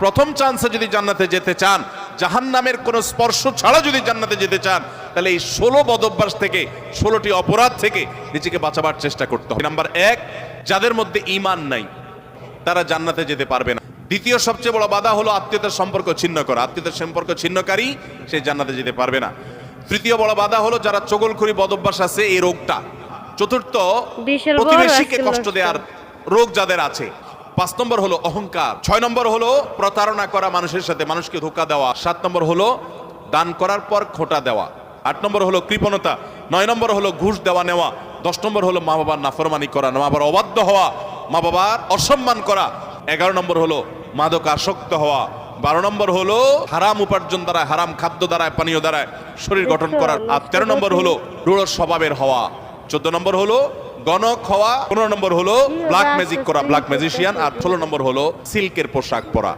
প্রথম চান্সে যদি জান্নাতে যেতে চান, জাহান্নামের কোনো স্পর্শ ছাড়া যদি জান্নাতে যেতে চান, তাহলে এই 16 বদঅভ্যাস থেকে, 16টি অপরাধ থেকে নিজেকে বাঁচাবার চেষ্টা করতে হবে। নাম্বার 1, যাদের মধ্যে ঈমান নাই তারা জান্নাতে যেতে পারবে না। দ্বিতীয় সবচেয়ে বড় বাধা হলো আত্মীয়তার সম্পর্ক ছিন্ন করা। আত্মীয়তার সম্পর্ক ছিন্নকারী সে জান্নাতে যেতে পারবে না। তৃতীয় বড় বাধা হলো যারা চগলখড়ি বদঅভ্যাস আছে, এই রোগটা। চতুর্থ, প্রতিবেশীকে কষ্ট দেওয়ার রোগ যাদের আছে। 5 নম্বর হলো অহংকার। 6 নম্বর হলো প্রতারণা করা মানুষের সাথে, মানুষকে ধোঁকা দেওয়া। 7 নম্বর হলো দান করার পর খোঁটা দেওয়া। 8 নম্বর হলো কৃপণতা। 9 নম্বর হলো ঘুষ দেওয়া নেওয়া। 10 নম্বর হলো মা বাবার নাফরমানি করা, মা বাবার অবাধ্য হওয়া, মা বাবার অসম্মান করা। 11 নম্বর হলো মাদক আসক্ত হওয়া। 12 নম্বর হলো হারাম উপার্জন দ্বারা, হারাম খাদ্য দ্বারা, পানীয় দ্বারা শরীর গঠন করার। আর 13 নম্বর হলো রূঢ় স্বভাবের হওয়া। 14 নম্বর হলো গণক হওয়া। 15 নম্বর হলো ব্ল্যাক ম্যাজিক করা, ব্ল্যাক ম্যাজিশিয়ান। আর 16 নম্বর হলো সিল্কের পোশাক পরা।